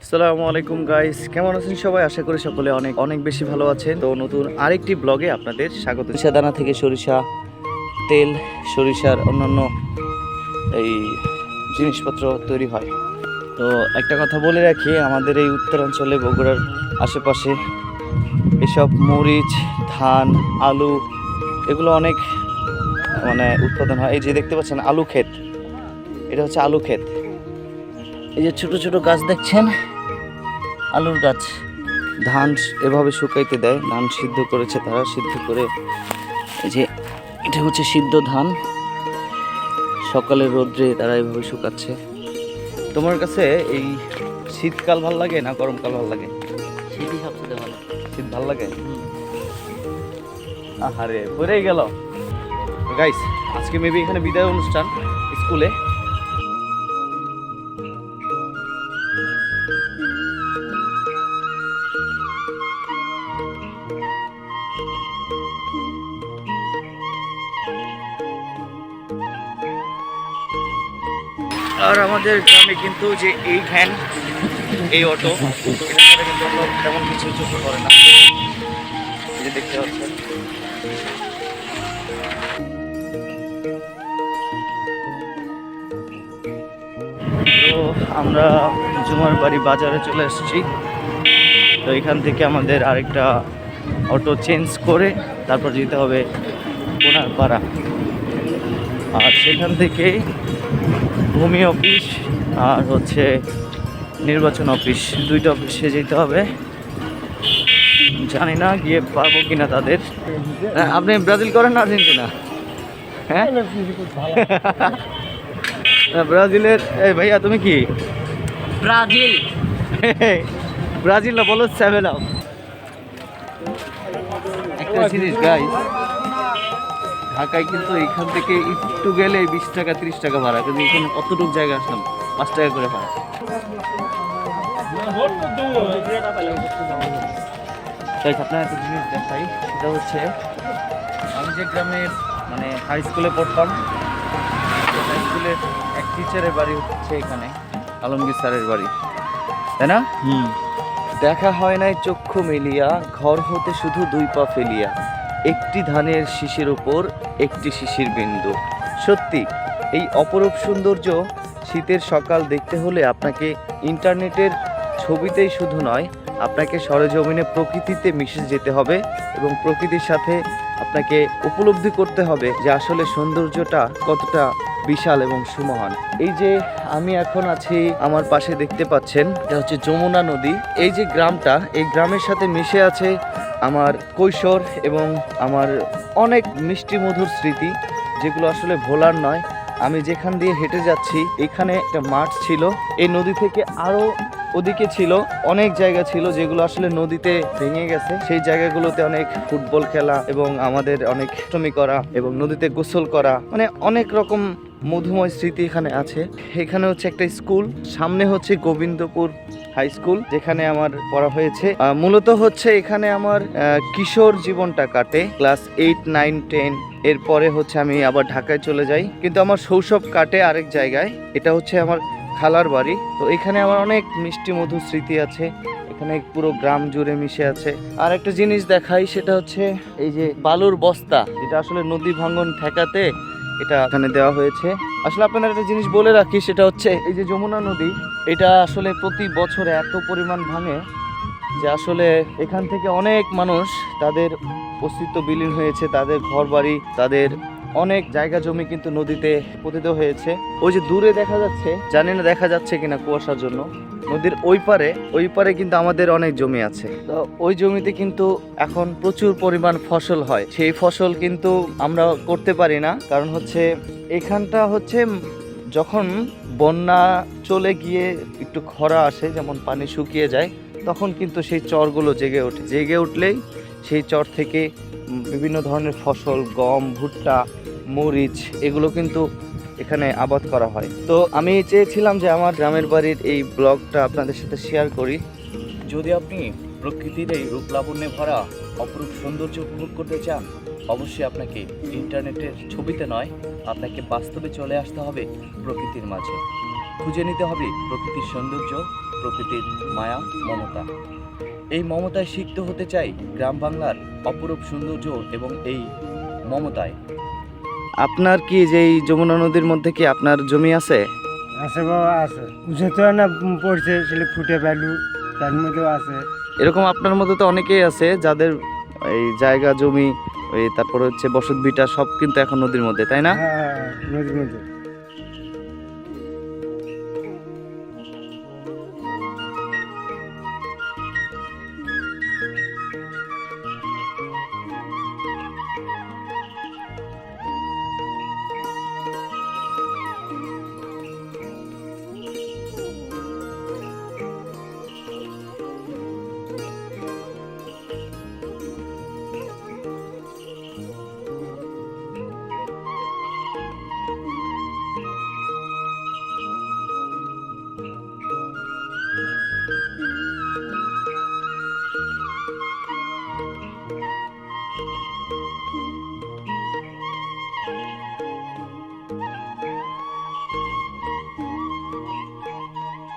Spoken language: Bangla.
আসসালামু আলাইকুম গাইস, কেমন আছেন সবাই? আশা করি সকলে অনেক অনেক বেশি ভালো আছেন। তো নতুন আরেকটি ব্লগে আপনাদের স্বাগত। সরিষা দানা থেকে সরিষা তেল, সরিষার অন্যান্য এই জিনিসপত্র তৈরি হয়। তো একটা কথা বলে রাখি, আমাদের এই উত্তরাঞ্চলে বগুড়ার আশেপাশে এসব মরিচ, ধান, আলু এগুলো অনেক উৎপাদন হয়। এই যে দেখতে পাচ্ছেন আলু ক্ষেত, এটা হচ্ছে আলু ক্ষেত। এই যে ছোট ছোট গাছ দেখছেন, আলুর গাছ। ধান এভাবে শুকাইতে দেয়, ধান সিদ্ধ করেছে তারা, সিদ্ধ করে এই যে এটা হচ্ছে সিদ্ধ ধান, সকালের রোদ্রে তারা এভাবে শুকাচ্ছে। তোমার কাছে এই শীতকাল ভাল লাগে না গরমকাল ভাল লাগে? শীতই সবচেয়ে ভালো। শীত ভাল লাগে। আহারে পড়েই গেল গাইস। আজকে মেবি এখানে বিদায় অনুষ্ঠান স্কুলে। আর আমাদের গ্রামে কিন্তু যে এই ভ্যান, এই অটো, এটা কিন্তু অন্য তেমন কিছু চোখে পড়ে না। এই যে দেখতে পাচ্ছেন, তো আমরা জুমার বাড়ি বাজারে চলে এসেছি। তো এখান থেকে আমাদের আরেকটা অটো চেঞ্জ করে তারপর যেতে হবে কোনারপাড়া, আর সেখান থেকে ভূমি অফিস আর হচ্ছে নির্বাচন অফিস, দুইটা অফিসে যেতে হবে। জানি না গিয়ে পারবো কিনা তাদের। আপনি ব্রাজিল করেন না আর্জেন্টিনা? হ্যাঁ, ব্রাজিলের। এই ভাইয়া তুমি কি ব্রাজিল? ব্রাজিল না, বলো 7 আপ। একটা জিনিস গাইস, ঢাকায় কিন্তু এখান থেকে একটু গেলে 20 টাকা 30 টাকা ভাড়া, কিন্তু এখানে কতটুকু জায়গা আসলাম 5 টাকা করে ভাড়া। আপনার একটা জিনিস দেখাই, সেটা হচ্ছে আমি যে গ্রামে হাই স্কুলে পড়তাম, হাই স্কুলের এক টিচারের বাড়ি হচ্ছে এখানে, আলমগীর স্যারের বাড়ি, তাই না? দেখা হয় নাই চক্ষু মেলিয়া, ঘর হতে শুধু 2 পা ফেলিয়া, একটি ধানের শীষের উপর একটি শিশির বিন্দু। সত্যি এই অপরূপ সৌন্দর্য শীতের সকাল দেখতে হলে আপনাকে ইন্টারনেটের ছবিতেই শুধু নয়, আপনাকে সরেজমিনে প্রকৃতিতে মিশে যেতে হবে এবং প্রকৃতির সাথে আপনাকে উপলব্ধি করতে হবে যে আসলে সৌন্দর্যটা কতটা বিশাল এবং সুমহান। এই যে আমি এখন আছি, আমার পাশে দেখতে পাচ্ছেন, এটা হচ্ছে যমুনা নদী। এই যে গ্রামটা, এই গ্রামের সাথে মিশে আছে আমার কৈশোর এবং আমার অনেক মিষ্টি মধুর স্মৃতি, যেগুলো আসলে ভোলার নয়। আমি যেখান দিয়ে হেঁটে যাচ্ছি, এখানে একটা মাঠ ছিল, এই নদী থেকে আরো ওদিকে ছিল অনেক জায়গা ছিল যেগুলো আসলে নদীতে ভেঙে গেছে। সেই জায়গাগুলোতে অনেক ফুটবল খেলা এবং আমাদের অনেক দুষ্টুমি করা এবং নদীতে গোসল করা, অনেক রকম মধুময় স্মৃতি এখানে আছে। এখানে হচ্ছে একটা স্কুল, সামনে হচ্ছে গোবিন্দপুর হাই স্কুল, যেখানে আমার পড়া হয়েছে। মূলত হচ্ছে এখানে আমার কিশোর জীবনটা কাটে, ক্লাস 8, 9, 10। এরপরে হচ্ছে আমি আবার ঢাকায় চলে যাই, কিন্তু আমার শৈশব কাটে আরেক জায়গায়। এটা হচ্ছে আমার খালার বাড়ি। তো এখানে আমার অনেক মিষ্টি মধুর স্মৃতি আছে, এখানে পুরো গ্রাম জুড়ে মিশে আছে। আর একটা জিনিস দেখাই, সেটা হচ্ছে এই যে বালুর বস্তা, যেটা আসলে নদী ভাঙন ঠেকাতে এটা এখানে দেওয়া হয়েছে। আসলে আপনাদের একটা জিনিস বলে রাখি, সেটা হচ্ছে এই যে যমুনা নদী, এটা আসলে প্রতি বছরে এত পরিমাণ ভাঙে যে আসলে এখান থেকে অনেক মানুষ তাদের অস্তিত্ব বিলীন হয়েছে, তাদের ঘর বাড়ি, তাদের অনেক জায়গা জমি কিন্তু নদীতে পতিত হয়েছে। ওই যে দূরে দেখা যাচ্ছে, জানি না দেখা যাচ্ছে কিনা কুয়াশার জন্য, নদীর ওই পারে কিন্তু আমাদের অনেক জমি আছে। তো ওই জমিতে কিন্তু এখন প্রচুর পরিমাণ ফসল হয়, সেই ফসল কিন্তু আমরা করতে পারি না, কারণ হচ্ছে এখানটা হচ্ছে যখন বন্যা চলে গিয়ে একটু খরা আসে, যেমন পানি শুকিয়ে যায়, তখন কিন্তু সেই চরগুলো জেগে উঠলেই সেই চর থেকে বিভিন্ন ধরনের ফসল, গম, ভুট্টা, মরিচ, এগুলো কিন্তু এখানে আবাদ করা হয়। তো আমি চেয়েছিলাম যে আমার গ্রামের বাড়ির এই ব্লগটা আপনাদের সাথে শেয়ার করি। যদি আপনি প্রকৃতির এই রূপ লাবণ্যে ভরা অপরূপ সৌন্দর্য উপভোগ করতে চান, অবশ্যই আপনাকে ইন্টারনেটের ছবিতে নয়, আপনাকে বাস্তবে চলে আসতে হবে প্রকৃতির মাঝে, খুঁজে নিতে হবে প্রকৃতির সৌন্দর্য, প্রকৃতির মায়া মমতা। এই মমতায় সিক্ত হতে চাই গ্রাম বাংলার অপরূপ সৌন্দর্য এবং এই মমতায়। আপনার কি যে এই যমুনা নদীর মধ্যে কি আপনার জমি আছে? আছে বাবা, আছে। উঁচুতে না পড়ছে, সেটা ফুটে পেলু তার মধ্যেও আছে। এরকম আপনার মতো তো অনেকেই আছে যাদের এই জায়গা জমি, তারপরে হচ্ছে বসত ভিটা সব কিন্তু এখন নদীর মধ্যে, তাই না? হ্যাঁ, নদীর মধ্যে।